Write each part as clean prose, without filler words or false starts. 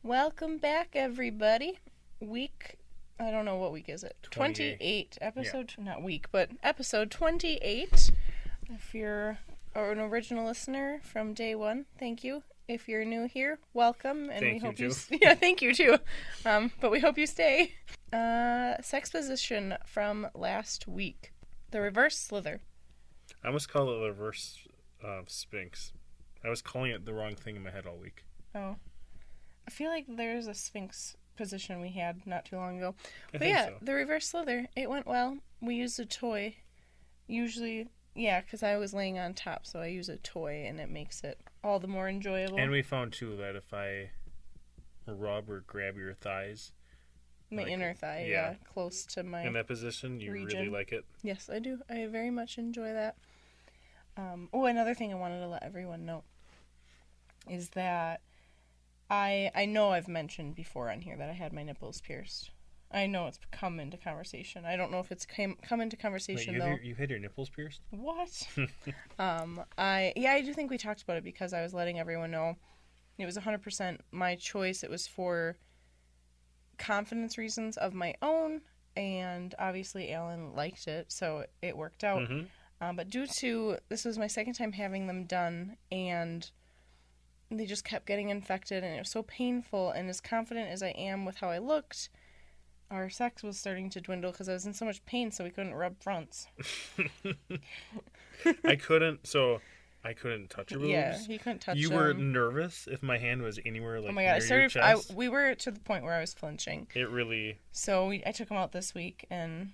Welcome back, everybody. I don't know what week is it? 28. Not week, but episode 28. If you're an original listener from day one, thank you. If you're new here, welcome, and we hope you. Yeah, thank you too. But we hope you stay. Sex position from last week: the reverse slither. I almost call it the reverse sphinx. I was calling it the wrong thing in my head all week. Oh, I feel like there's a sphinx position we had not too long ago. I think so. The reverse slither, it went well. We used a toy. Usually, because I was laying on top, so I use a toy, and it makes it all the more enjoyable. And we found, too, that if I rub or grab your thighs... My inner thigh, close to my in that position, you region. Really like it? Yes, I do. I very much enjoy that. Another thing I wanted to let everyone know is that I know I've mentioned before on here that I had my nipples pierced. I know it's come into conversation. I don't know if it's come into conversation. Wait, you had your nipples pierced? What? I do think we talked about it because I was letting everyone know it was 100% my choice. It was for confidence reasons of my own, and obviously Alan liked it, so it worked out. Mm-hmm. But due to this was my second time having them done, and they just kept getting infected, and it was so painful. And as confident as I am with how I looked, our sex was starting to dwindle because I was in so much pain, so we couldn't rub fronts. I couldn't touch your boobs. Yeah, he couldn't touch them. You were nervous if my hand was anywhere like oh my god! near your chest. We were to the point where I was flinching. It really. So I took them out this week, and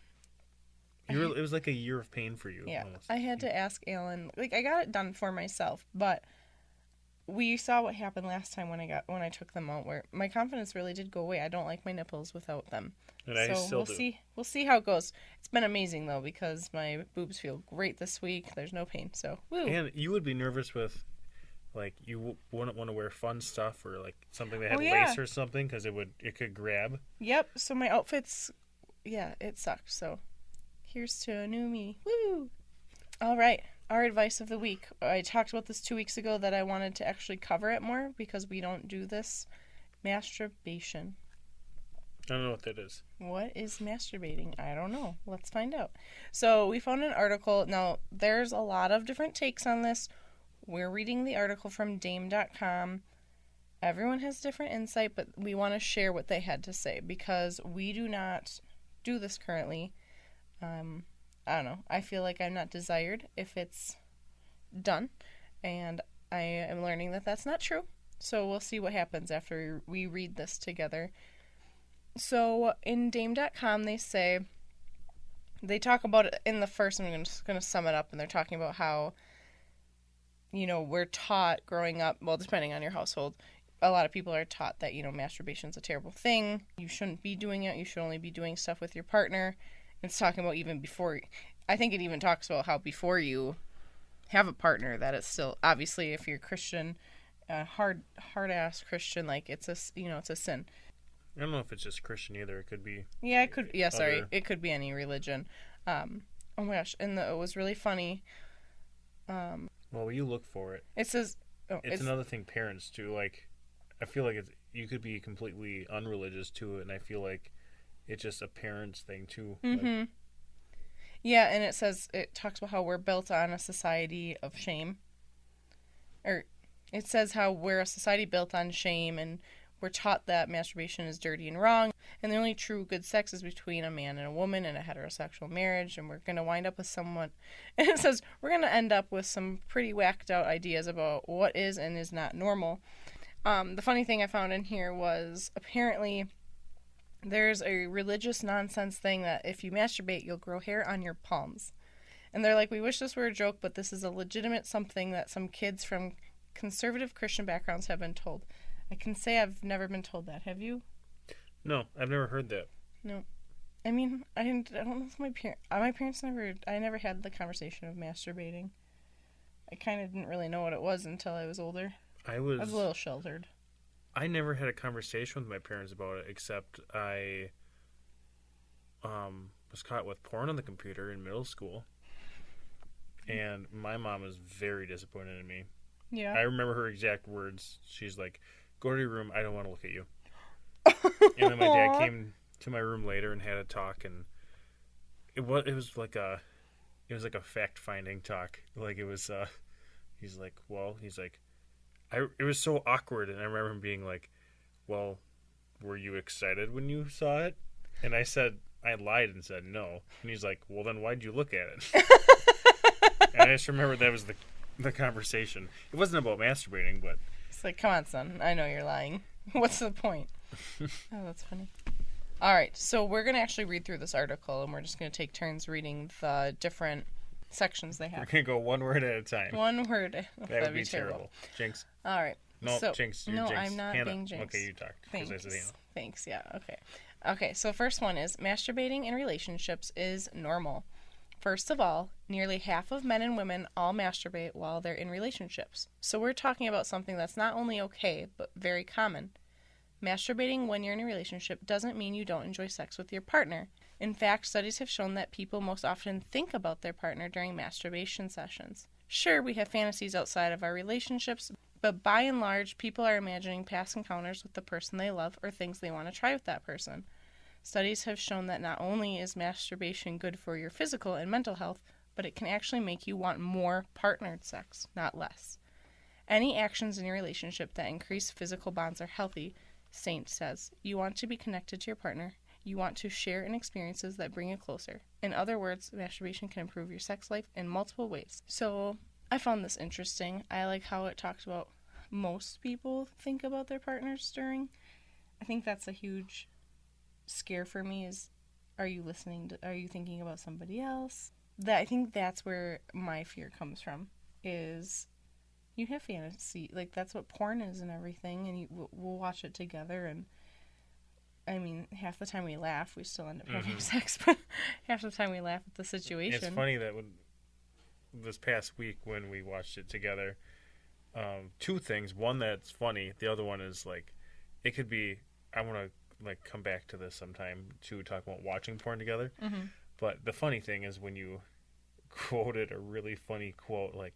it was like a year of pain for you. Yeah, almost. I had to ask Alan. Like, I got it done for myself, but we saw what happened last time when I took them out, where my confidence really did go away. I don't like my nipples without them. And I still do. We'll see how it goes. It's been amazing though because my boobs feel great this week. There's no pain, so woo. And you would be nervous with, like, you wouldn't want to wear fun stuff or like something that had lace or something because it could grab. Yep. So my outfits, it sucked. So here's to a new me. Woo. All right. Our advice of the week. I talked about this 2 weeks ago that I wanted to actually cover it more because we don't do this. Masturbation. I don't know what that is. What is masturbating? I don't know. Let's find out. So we found an article. Now, there's a lot of different takes on this. We're reading the article from dame.com. Everyone has different insight, but we want to share what they had to say because we do not do this currently. I don't know. I feel like I'm not desired if it's done, and I am learning that that's not true. So we'll see what happens after we read this together. So in dame.com they talk about it in the first, I'm just going to sum it up, and they're talking about how, we're taught growing up, well, depending on your household, a lot of people are taught that, masturbation's a terrible thing. You shouldn't be doing it. You should only be doing stuff with your partner. It's talking about even before, I think it even talks about how before you have a partner that it's still, obviously if you're Christian, hard-ass Christian, like it's a sin. I don't know if it's just Christian either. It could be. Yeah, it could. Yeah, sorry. It could be any religion. Oh my gosh. And it was really funny. Well, you look for it. It says. It's another thing parents do. Like, I feel like you could be completely unreligious to it, and I feel like it's just a parent's thing too. Mm-hmm. Like, yeah, and it talks about how we're built on a society of shame. Or it says how we're a society built on shame, and we're taught that masturbation is dirty and wrong, and the only true good sex is between a man and a woman in a heterosexual marriage, and we're going to wind up with someone, and it says we're going to end up with some pretty whacked out ideas about what is and is not normal. The funny thing I found in here was apparently there's a religious nonsense thing that if you masturbate, you'll grow hair on your palms. And they're like, we wish this were a joke, but this is a legitimate something that some kids from conservative Christian backgrounds have been told. I can say I've never been told that. Have you? No, I've never heard that. No. I mean, I don't know if my parents I never had the conversation of masturbating. I kind of didn't really know what it was until I was older. I was a little sheltered. I never had a conversation with my parents about it, except I was caught with porn on the computer in middle school. And my mom was very disappointed in me. Yeah. I remember her exact words. She's like, go to your room. I don't want to look at you. And then my dad came to my room later and had a talk, and it was like a fact finding talk. Like it was he's like, it was so awkward, and I remember him being like, well, were you excited when you saw it? And I said, I lied and said no. And he's like, well, then why'd you look at it? And I just remember that was the conversation. It wasn't about masturbating, but It's like, come on, son. I know you're lying. What's the point? Oh, that's funny. All right, so we're going to actually read through this article, and we're just going to take turns reading the different sections they we're have. going to go one word at a time. One word. That would be terrible. Jinx. All right. No, so, Jinx. You're no, Jinx. I'm not Hannah. being Jinx. Okay, you talked. Thanks. I said Hannah. Thanks, yeah, okay. Okay, so first one is masturbating in relationships is normal. First of all, nearly half of men and women all masturbate while they're in relationships. So we're talking about something that's not only okay, but very common. Masturbating when you're in a relationship doesn't mean you don't enjoy sex with your partner. In fact, studies have shown that people most often think about their partner during masturbation sessions. Sure, we have fantasies outside of our relationships, but by and large, people are imagining past encounters with the person they love or things they want to try with that person. Studies have shown that not only is masturbation good for your physical and mental health, but it can actually make you want more partnered sex, not less. Any actions in your relationship that increase physical bonds are healthy, Saint says. You want to be connected to your partner. You want to share in experiences that bring you closer. In other words, masturbation can improve your sex life in multiple ways. So, I found this interesting. I like how it talks about most people think about their partners during. I think that's a huge scare for me is, are you thinking about somebody else? I think that's where my fear comes from, is you have fantasy, like that's what porn is and everything, and we'll watch it together, and I mean, half the time we laugh, we still end up having sex, but half the time we laugh at the situation. It's funny that this past week when we watched it together, two things. One that's funny. The other one is like, it could be, I want to like come back to this sometime to talk about watching porn together. Mm-hmm. But the funny thing is when you quoted a really funny quote, like,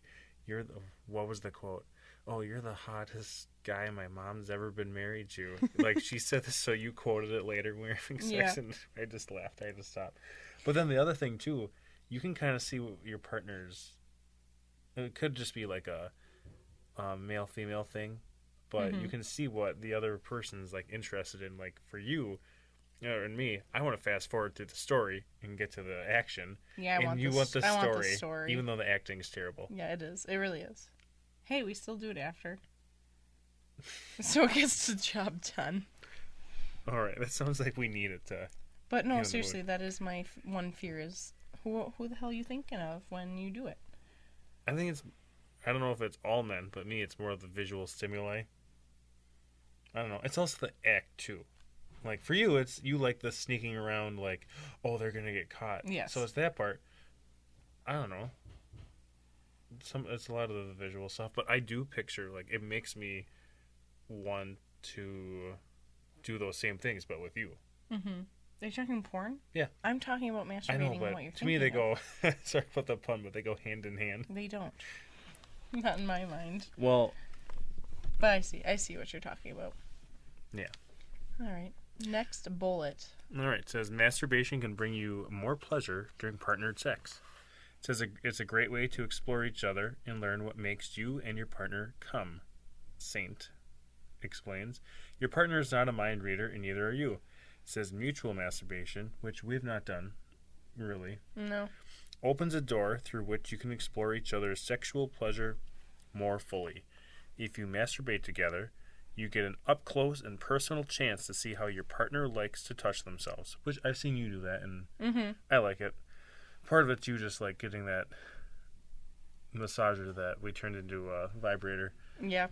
what was the quote? Oh, you're the hottest guy my mom's ever been married to. Like, she said this, so you quoted it later when we were having sex, and I just laughed. I had to stop. But then the other thing, too, you can kind of see what your partner's... It could just be like a male-female thing, but you can see what the other person's, like, interested in. Like, for you, and me, I want to fast forward through the story and get to the action. Yeah, want the story, even though the acting is terrible. Yeah, it is. It really is. Hey, we still do it after. So it gets the job done. All right, that sounds like we need it to... But no, seriously, that is my one fear is, who the hell are you thinking of when you do it? I think it's... I don't know if it's all men, but me, it's more of the visual stimuli. I don't know. It's also the act, too. Like, for you, it's you like the sneaking around, like, oh, they're going to get caught. Yes. So it's that part. I don't know. It's a lot of the visual stuff, but I do picture, like, it makes me want to do those same things, but with you. Mm-hmm. Are you talking porn? Yeah. I'm talking about masturbating. I know, but what you're to me they go, sorry about the pun, but they go hand in hand. They don't. Not in my mind. Well. But I see what you're talking about. Yeah. All right. Next bullet. All right. It says masturbation can bring you more pleasure during partnered sex. It says it's a great way to explore each other and learn what makes you and your partner come. Saint explains. Your partner is not a mind reader, and neither are you. It says mutual masturbation, which we've not done, really. No. Opens a door through which you can explore each other's sexual pleasure more fully. If you masturbate together, you get an up-close and personal chance to see how your partner likes to touch themselves, which I've seen you do that, and I like it. Part of it's you just like getting that massager that we turned into a vibrator. Yeah.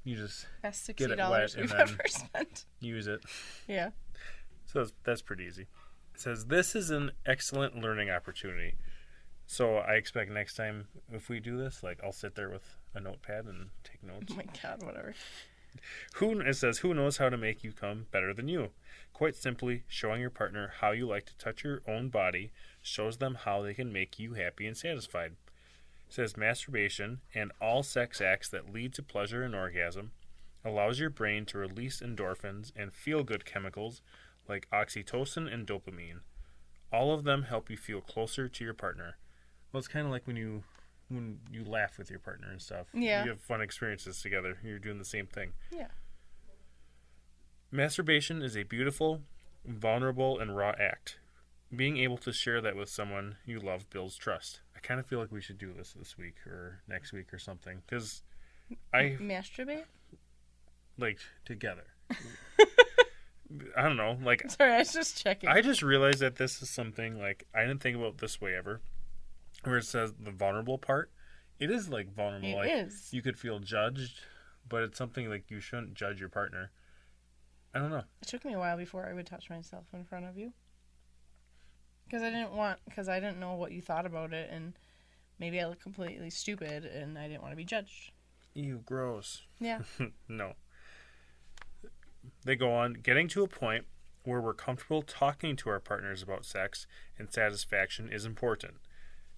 You just that's get it wet and then ever spent. Use it. Yeah. So that's pretty easy. It says, this is an excellent learning opportunity. So I expect next time if we do this, like I'll sit there with a notepad and take notes. Oh my God, whatever. It says, who knows how to make you come better than you? Quite simply, showing your partner how you like to touch your own body shows them how they can make you happy and satisfied. It says masturbation and all sex acts that lead to pleasure and orgasm allows your brain to release endorphins and feel-good chemicals like oxytocin and dopamine. All of them help you feel closer to your partner. Well, it's kind of like when you laugh with your partner and stuff. Yeah. You have fun experiences together. You're doing the same thing. Yeah. Masturbation is a beautiful, vulnerable, and raw act. Being able to share that with someone you love builds trust. I kind of feel like we should do this week or next week or something. Because Masturbate? Like, together. I don't know. Like, sorry, I was just checking. I just realized that this is something, like, I didn't think about it this way ever. Where it says the vulnerable part. It is, like, vulnerable. It like, is. You could feel judged, but it's something, like, you shouldn't judge your partner. I don't know. It took me a while before I would touch myself in front of you. Because I didn't know what you thought about it, and maybe I look completely stupid, and I didn't want to be judged. Ew, gross. Yeah. No. They go on, getting to a point where we're comfortable talking to our partners about sex and satisfaction is important.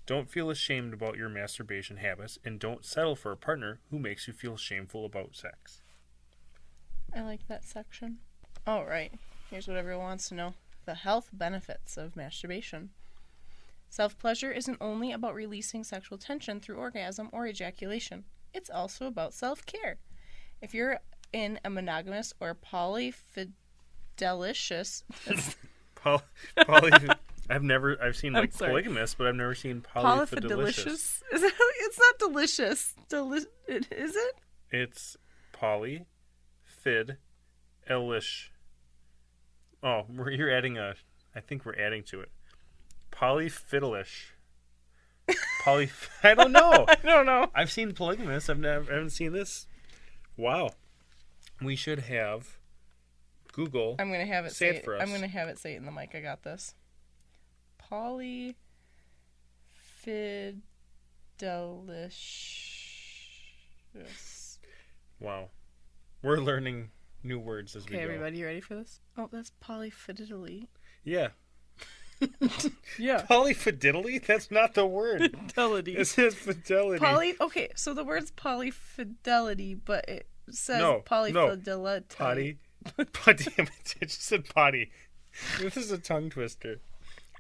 Don't feel ashamed about your masturbation habits, and don't settle for a partner who makes you feel shameful about sex. I like that section. Oh, right. Here's what everyone wants to know. The health benefits of masturbation. Self-pleasure isn't only about releasing sexual tension through orgasm or ejaculation. It's also about self-care. If you're in a monogamous or polyfidelicious... I've seen like polygamous, but I've never seen polyfidelicious. Is it? It's not delicious. Is it? It's polyfid-elish. Oh, you're adding a... I think we're adding to it. Polyfidelish. I don't know. I don't know. I've seen polygamous. I haven't seen this. Wow. We should have Google. I'm gonna have it say it for us. I'm gonna have it say it in the mic. I got this. Polyfidelicious. Wow. We're learning new words as we go. Okay, everybody, you ready for this? Oh, that's polyfidelity. Yeah. Yeah. Polyfidelity? That's not the word. Fidelity. It says fidelity. Okay, so the word's polyfidelity, but it says No, polyfidelity. Potty. Damn it. It just said potty. This is a tongue twister.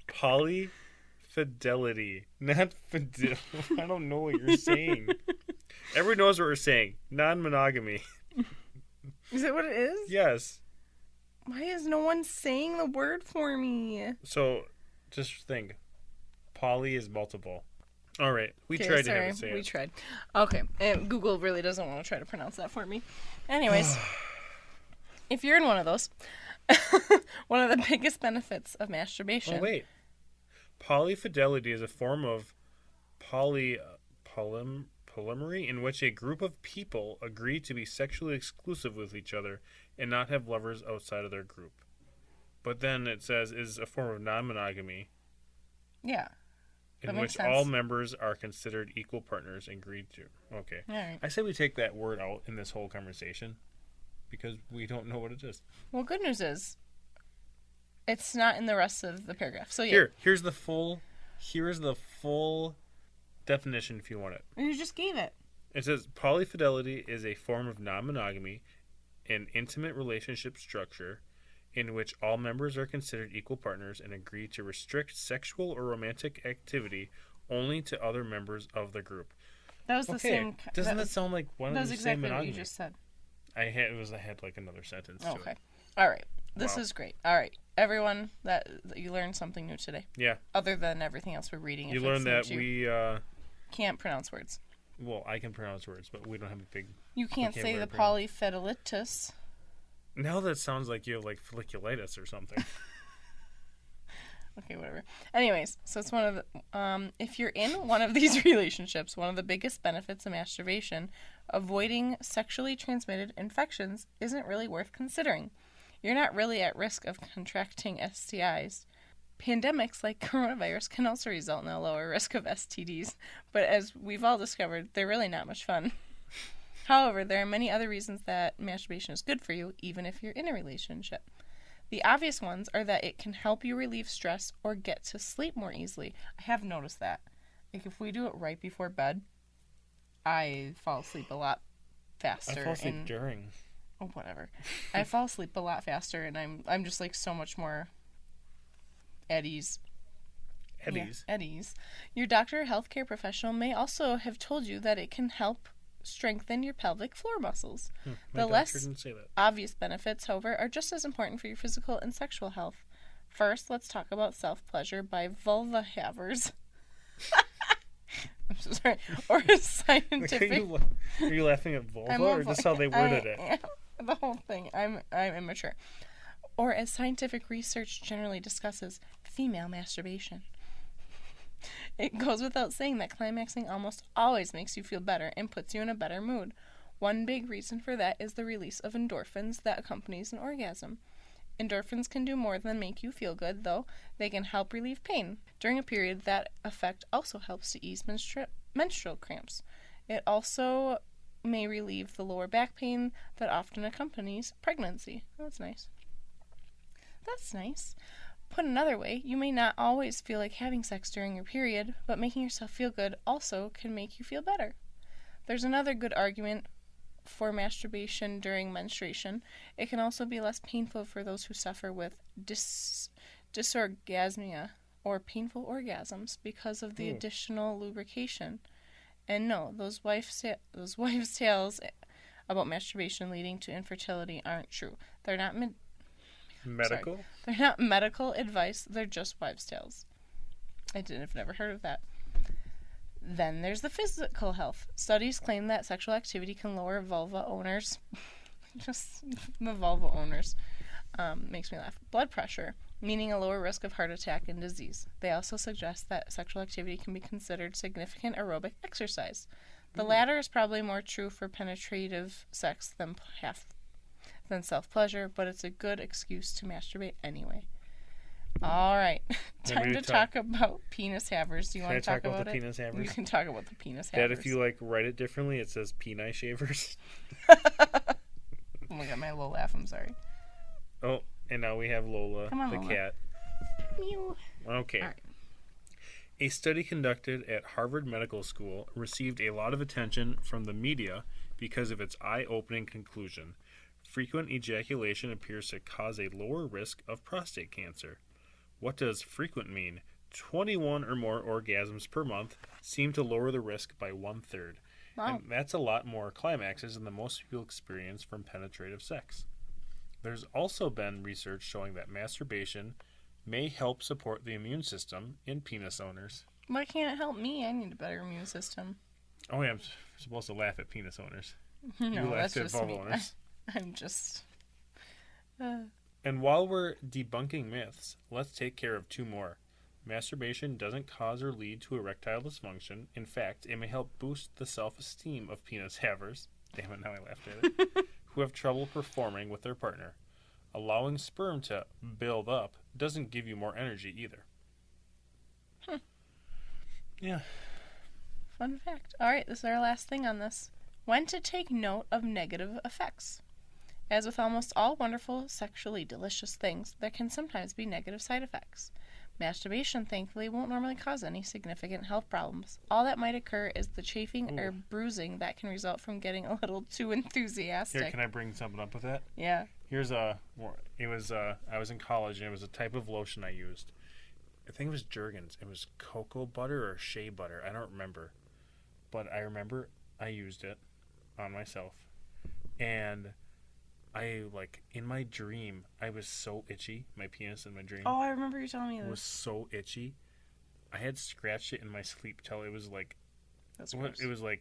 Polyfidelity. Not fidel. I don't know what you're saying. Everyone knows what we're saying. Non-monogamy. Is that what it is? Yes. Why is no one saying the word for me? So, just think. Poly is multiple. All right. We tried to have it say it. We tried. Okay. And Google really doesn't want to try to pronounce that for me. Anyways, if you're in one of those, one of the biggest benefits of masturbation. Oh, wait. Polyfidelity is a form of polyamory in which a group of people agree to be sexually exclusive with each other and not have lovers outside of their group. But then it says is a form of non-monogamy. Yeah. In which all members are considered equal partners and agreed to. Okay. All right. I say we take that word out in this whole conversation because we don't know what it is. Well, good news is it's not in the rest of the paragraph. So yeah. Here's the full definition if you want it. You just gave it. It says polyfidelity is a form of non-monogamy, an intimate relationship structure in which all members are considered equal partners and agree to restrict sexual or romantic activity only to other members of the group. That was the same. Doesn't that sound like one of the same exactly monogamy? What you just said. I had like another sentence to it. Okay. All right. This is great. All right. Everyone, that you learned something new today. Yeah. Other than everything else we're reading. You learned that we can't pronounce words. Well, I can pronounce words, but we don't have a big... You can't say the polyfidelitous. Now that sounds like you have like folliculitis or something. Okay, whatever. Anyways, so it's one of the... if you're in one of these relationships, one of the biggest benefits of masturbation, avoiding sexually transmitted infections, isn't really worth considering. You're not really at risk of contracting STIs. Pandemics like coronavirus can also result in a lower risk of STDs, but as we've all discovered, they're really not much fun. However, there are many other reasons that masturbation is good for you, even if you're in a relationship. The obvious ones are that it can help you relieve stress or get to sleep more easily. I have noticed that. Like, if we do it right before bed, I fall asleep a lot faster. I fall asleep during. Oh, whatever. I fall asleep a lot faster, and I'm just like so much more at ease. At ease. At ease. Your doctor or healthcare professional may also have told you that it can help strengthen your pelvic floor muscles. My doctor didn't say that. Obvious benefits, however, are just as important for your physical and sexual health. First, let's talk about self-pleasure by vulva havers. I'm so sorry. Or scientific... Are you laughing at vulva or just how they worded it? The whole thing. I'm immature. Or as scientific research generally discusses, female masturbation. It goes without saying that climaxing almost always makes you feel better and puts you in a better mood. One big reason for that is the release of endorphins that accompanies an orgasm. Endorphins can do more than make you feel good, though. They can help relieve pain. During a period, that effect also helps to ease menstrual cramps. It also may relieve the lower back pain that often accompanies pregnancy. Oh, that's nice. That's nice. Put another way, you may not always feel like having sex during your period, but making yourself feel good also can make you feel better. There's another good argument for masturbation during menstruation. It can also be less painful for those who suffer with dysorgasmia or painful orgasms because of the additional lubrication. And no, those wives' tales about masturbation leading to infertility aren't true. They're not medical? Sorry. They're not medical advice. They're just wives' tales. I've never heard of that. Then there's the physical health. Studies claim that sexual activity can lower vulva owners. Just the vulva owners. Makes me laugh. Blood pressure, meaning a lower risk of heart attack and disease. They also suggest that sexual activity can be considered significant aerobic exercise. The latter is probably more true for penetrative sex than self-pleasure, but it's a good excuse to masturbate anyway. All right. Time to talk about penis havers. Do you want to talk about the penis havers? You can talk about the penis havers. That if you write it differently, it says peni shavers. Oh my god, my little laugh. I'm sorry. Oh, and now we have Lola, Lola. Cat. Meow. Okay. Right. A study conducted at Harvard Medical School received a lot of attention from the media because of its eye-opening conclusion. Frequent ejaculation appears to cause a lower risk of prostate cancer. What does frequent mean? 21 or more orgasms per month seem to lower the risk by 1/3. Wow. And that's a lot more climaxes than the most people experience from penetrative sex. There's also been research showing that masturbation may help support the immune system in penis owners. Why can't it help me? I need a better immune system. Oh, yeah, I'm supposed to laugh at penis owners. No, that's just me. Owners. I'm just... And while we're debunking myths, let's take care of two more. Masturbation doesn't cause or lead to erectile dysfunction. In fact, it may help boost the self-esteem of penis havers. Damn it, now I laughed at it. Who have trouble performing with their partner. Allowing sperm to build up doesn't give you more energy either. Yeah. Fun fact. All right, this is our last thing on this. When to take note of negative effects. As with almost all wonderful, sexually delicious things, there can sometimes be negative side effects. Masturbation, thankfully, won't normally cause any significant health problems. All that might occur is the chafing or bruising that can result from getting a little too enthusiastic. Here, can I bring something up with that? Yeah. I was in college, and it was a type of lotion I used. I think it was Jergens. It was cocoa butter or shea butter. I don't remember. But I remember I used it on myself. And I, in my dream, I was so itchy. My penis in my dream. Oh, I remember you telling me this. It was so itchy. I had scratched it in my sleep till it was That's gross. It was we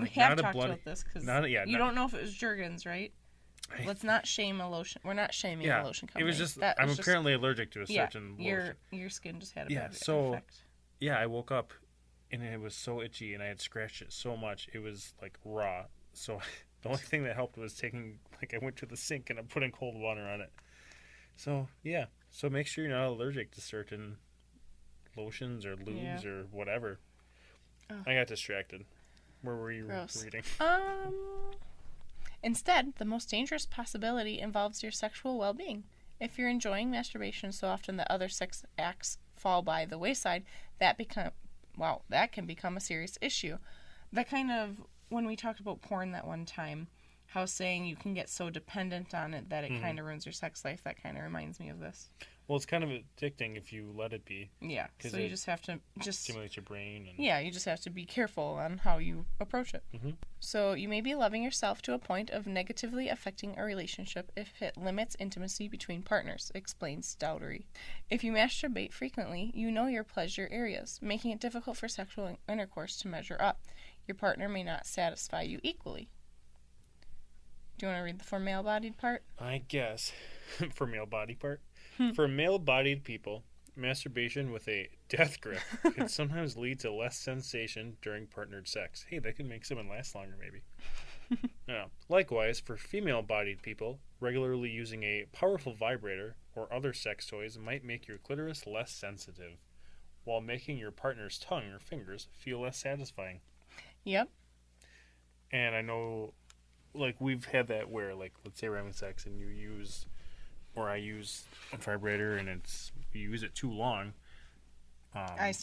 have talked about this because you don't know if it was Jergens, right? Let's not shame a lotion. We're not shaming a lotion company. It was just I'm apparently allergic to a certain lotion. Your skin just had a bad effect. Yeah, I woke up and it was so itchy and I had scratched it so much it was raw. So the only thing that helped was I went to the sink and I'm putting cold water on it. So yeah, so make sure you're not allergic to certain lotions or lubes or whatever. Oh. I got distracted. Where were you reading? Instead, the most dangerous possibility involves your sexual well-being. If you're enjoying masturbation so often that other sex acts fall by the wayside, that can become a serious issue. That kind of, when we talked about porn that one time, how saying you can get so dependent on it that it kind of ruins your sex life. That kind of reminds me of this. Well, it's kind of addicting if you let it be. Yeah, so you just have to stimulates your brain. And... Yeah, you just have to be careful on how you approach it. Mm-hmm. So you may be loving yourself to a point of negatively affecting a relationship if it limits intimacy between partners, explains Dowdery. If you masturbate frequently, you know your pleasure areas, making it difficult for sexual intercourse to measure up. Your partner may not satisfy you equally. Do you want to read the for male-bodied part? I guess. For male-bodied part? For male-bodied people, masturbation with a death grip can sometimes lead to less sensation during partnered sex. Hey, that could make someone last longer, maybe. Likewise, for female-bodied people, regularly using a powerful vibrator or other sex toys might make your clitoris less sensitive, while making your partner's tongue or fingers feel less satisfying. Yep. And I know, like, we've had that where, like, let's say we're having sex and you use... or I use a vibrator and you use it too long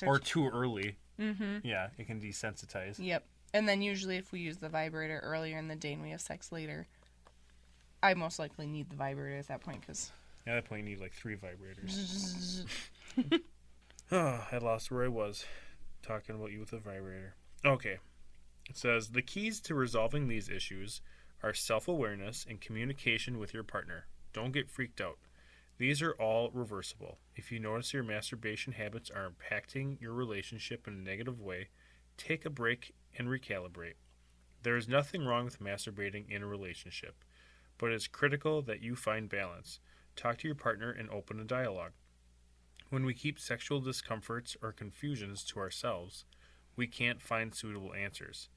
or too early. Mm-hmm. Yeah, it can desensitize. Yep. And then usually if we use the vibrator earlier in the day and we have sex later, I most likely need the vibrator at that point. At that point you need like 3 vibrators. I lost where I was talking about you with a vibrator. Okay. It says, the keys to resolving these issues are self-awareness and communication with your partner. Don't get freaked out. These are all reversible. If you notice your masturbation habits are impacting your relationship in a negative way, take a break and recalibrate. There is nothing wrong with masturbating in a relationship, but it's critical that you find balance. Talk to your partner and open a dialogue. When we keep sexual discomforts or confusions to ourselves, we can't find suitable answers.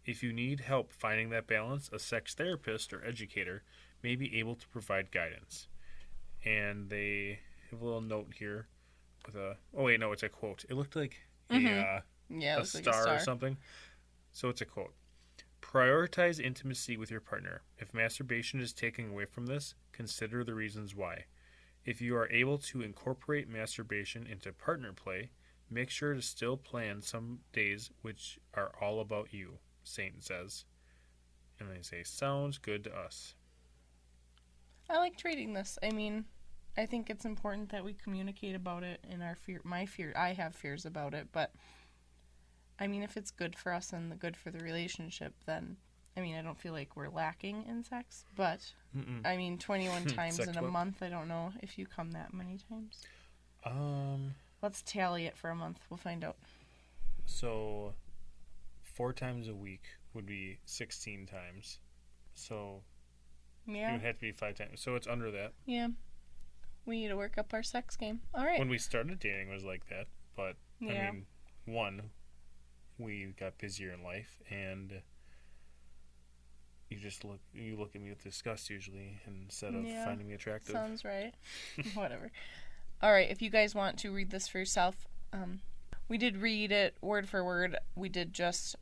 If you need help finding that balance, a sex therapist or educator may be able to provide guidance. And they have a little note here with a... Oh, wait, no, it's a quote. It looked like a star or something. So it's a quote. Prioritize intimacy with your partner. If masturbation is taking away from this, consider the reasons why. If you are able to incorporate masturbation into partner play, make sure to still plan some days which are all about you, Saint says. And they say, sounds good to us. I liked reading this. I mean, I think it's important that we communicate about it in our fear. I have fears about it, but I mean, if it's good for us and good for the relationship, then I mean, I don't feel like we're lacking in sex, but I mean, 21 times in a month. I don't know if you come that many times. Let's tally it for a month. We'll find out. So 4 times a week would be 16 times. So yeah, it would have to be 5 times. So it's under that. Yeah. We need to work up our sex game. All right. When we started dating, it was like that. But, yeah. I mean, one, we got busier in life, and you look at me with disgust usually instead of finding me attractive. Sounds right. Whatever. All right. If you guys want to read this for yourself, we did read it word for word. We did just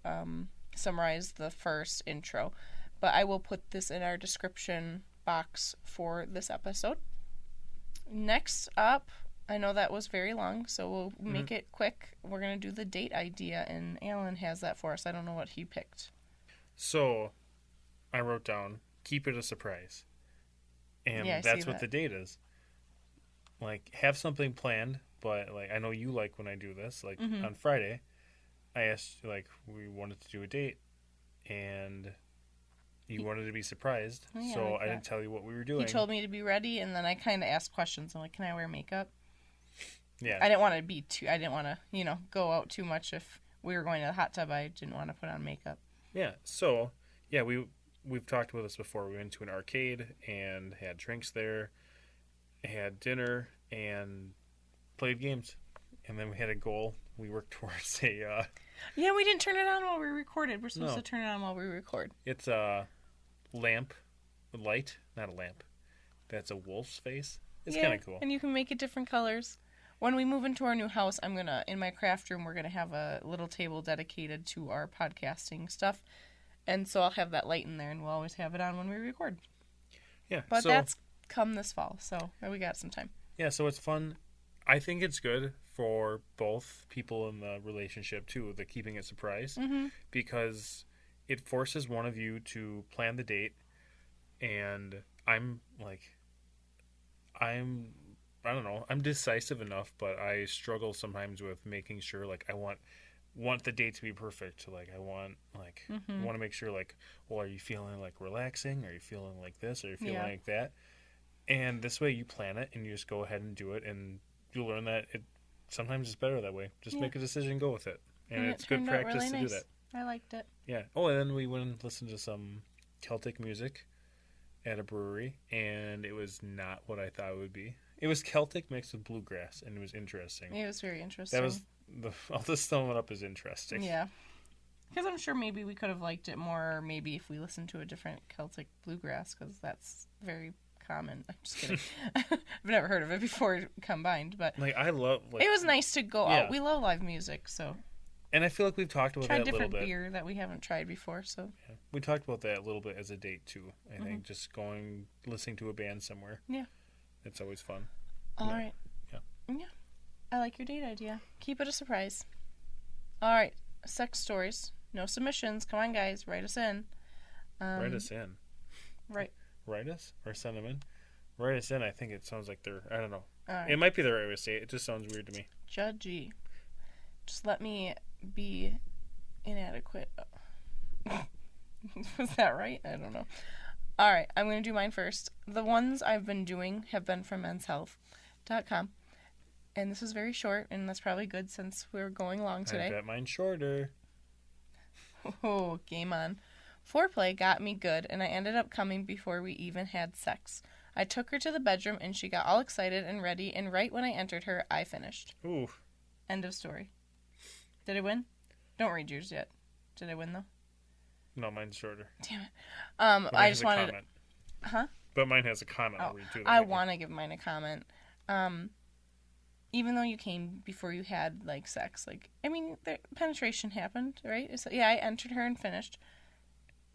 summarize the first intro. But I will put this in our description box for this episode. Next up, I know that was very long, so we'll make it quick. We're going to do the date idea, and Alan has that for us. I don't know what he picked. So, I wrote down, keep it a surprise. And that's what the date is. Like, have something planned, but, like, I know you like when I do this. Like, on Friday, I asked, like, we wanted to do a date, and... You wanted to be surprised, so I didn't tell you what we were doing. He told me to be ready, and then I kind of asked questions. I'm like, can I wear makeup? Yeah. I didn't want to go out too much if we were going to the hot tub. I didn't want to put on makeup. Yeah, so, yeah, we've talked about this before. We went to an arcade and had drinks there, had dinner, and played games. And then we had a goal. We worked towards a... Yeah, we didn't turn it on while we recorded. We're supposed to turn it on while we record. It's a light, not a lamp. That's a wolf's face. It's kind of cool. And you can make it different colors. When we move into our new house, in my craft room, we're going to have a little table dedicated to our podcasting stuff. And so I'll have that light in there, and we'll always have it on when we record. Yeah. But that's come this fall, so we got some time. Yeah, so it's fun. I think it's good for both people in the relationship, too, the keeping it surprise, because it forces one of you to plan the date, and I'm like, I don't know, I'm decisive enough, but I struggle sometimes with making sure, like, I want the date to be perfect. Like, I want, like, I want to make sure, like, well, are you feeling like relaxing? Are you feeling like this? Are you feeling like that? And this way you plan it and you just go ahead and do it, and you learn that it sometimes it's better that way. Just make a decision and go with it. And it's good practice really to do that. I liked it. Yeah. Oh, and then we went and listened to some Celtic music at a brewery, and it was not what I thought it would be. It was Celtic mixed with bluegrass, and it was interesting. It was very interesting. That was I'll just sum it up as interesting. Yeah. Because I'm sure maybe we could have liked it more, maybe if we listened to a different Celtic bluegrass, because that's very common. I'm just kidding. I've never heard of it before combined, but like I love. Like, it was nice to go out. We love live music, so. And I feel like we've talked about that a little bit. Tried different beer that we haven't tried before, so. Yeah. We talked about that a little bit as a date too. I think just listening to a band somewhere. Yeah. It's always fun. All right. Yeah. Yeah. I like your date idea. Keep it a surprise. All right. Sex stories. No submissions. Come on, guys. Write us in. Write us in. Right. Write us or send them in. Write us in. I think it sounds like they're. I don't know. Right. It might be the right way to say it. It just sounds weird to me. Judgy. Just let me be inadequate. Was that right? I don't know. All right. I'm going to do mine first. The ones I've been doing have been from menshealth.com. And this is very short, and that's probably good since we're going long today. I bet mine's shorter. Oh, game on. Foreplay got me good, and I ended up coming before we even had sex. I took her to the bedroom, and she got all excited and ready, and right when I entered her, I finished. Ooh. End of story. Did I win? Don't read yours yet. Did I win, though? No, mine's shorter. Damn it. I just wanted... Comment. Huh? But mine has a comment. I'll read through that. I want to give mine a comment. Even though you came before you had, like, sex, like, I mean, penetration happened, right? So, yeah, I entered her and finished.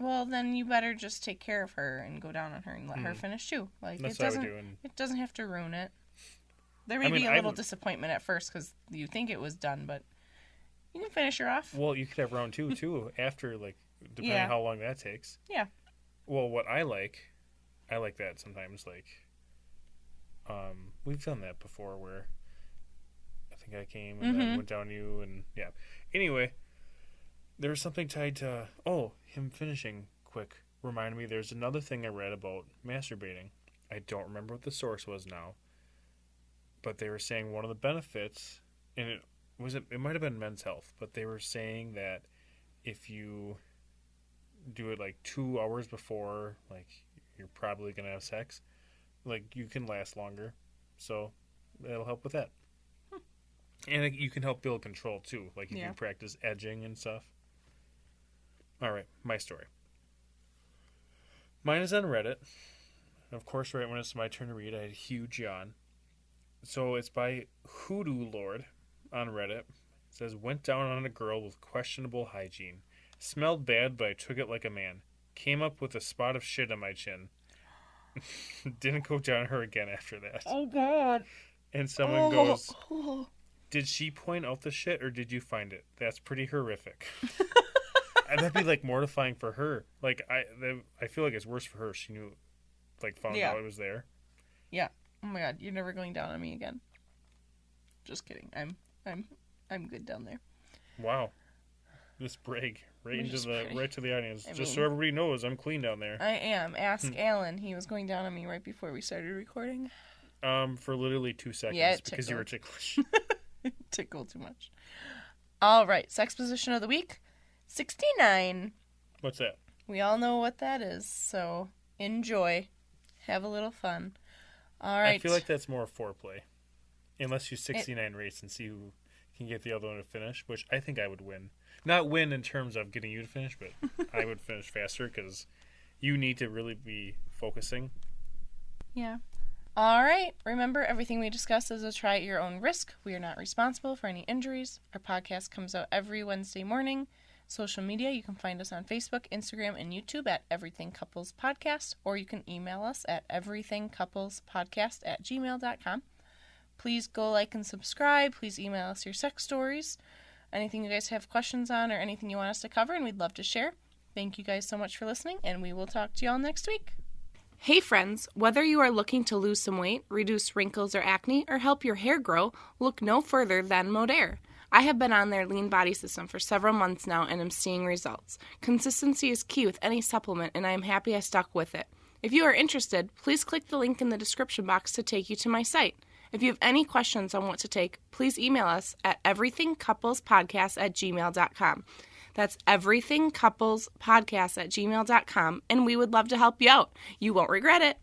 Well, then you better just take care of her and go down on her and let her finish, too. Like, That's it doesn't have to ruin it. There may be a little disappointment at first because you think it was done, but you can finish her off. Well, you could have round two, too, after, like, depending on how long that takes. Yeah. Well, what I like that sometimes, like, we've done that before where I think I came and then went down you and, yeah. Anyway, there was something tied to, him finishing quick reminded me there's another thing I read about masturbating. I don't remember what the source was now, but they were saying one of the benefits, and it might have been Men's Health, but they were saying that if you do it like 2 hours before, like, you're probably going to have sex, like, you can last longer. So that'll help with that. And you can help build control, too. Like, you can practice edging and stuff. All right, my story. Mine is on Reddit. Of course, right when it's my turn to read, I had a huge yawn. So it's by Hoodoo Lord on Reddit. It says, went down on a girl with questionable hygiene. Smelled bad, but I took it like a man. Came up with a spot of shit on my chin. Didn't go down on her again after that. Oh, God. And someone goes, did she point out the shit or did you find it? That's pretty horrific. And that'd be, like, mortifying for her. Like, I feel like it's worse for her. She knew, like, found out it was there. Yeah. Oh, my God. You're never going down on me again. Just kidding. I'm good down there. Wow. This break right to the audience. So everybody knows I'm clean down there. I am. Ask Alan. He was going down on me right before we started recording. For literally 2 seconds because you were ticklish. Tickled too much. All right. Sex position of the week. 69. What's that? We all know what that is. So enjoy. Have a little fun. All right. I feel like that's more foreplay. Unless you 69 race and see who can get the other one to finish, which I think I would win. Not win in terms of getting you to finish, but I would finish faster because you need to really be focusing. Yeah. All right. Remember, everything we discuss is a try at your own risk. We are not responsible for any injuries. Our podcast comes out every Wednesday morning. Social media, you can find us on Facebook, Instagram, and YouTube at Everything Couples Podcast, or you can email us at everythingcouplespodcast@gmail.com. Please go like and subscribe. Please email us your sex stories, anything you guys have questions on, or anything you want us to cover, and we'd love to share. Thank you guys so much for listening, and we will talk to y'all next week. Hey friends, whether you are looking to lose some weight, reduce wrinkles or acne, or help your hair grow, look no further than Modere. I have been on their lean body system for several months now and am seeing results. Consistency is key with any supplement, and I am happy I stuck with it. If you are interested, please click the link in the description box to take you to my site. If you have any questions on what to take, please email us at everythingcouplespodcast@gmail.com. That's everythingcouplespodcast@gmail.com, and we would love to help you out. You won't regret it.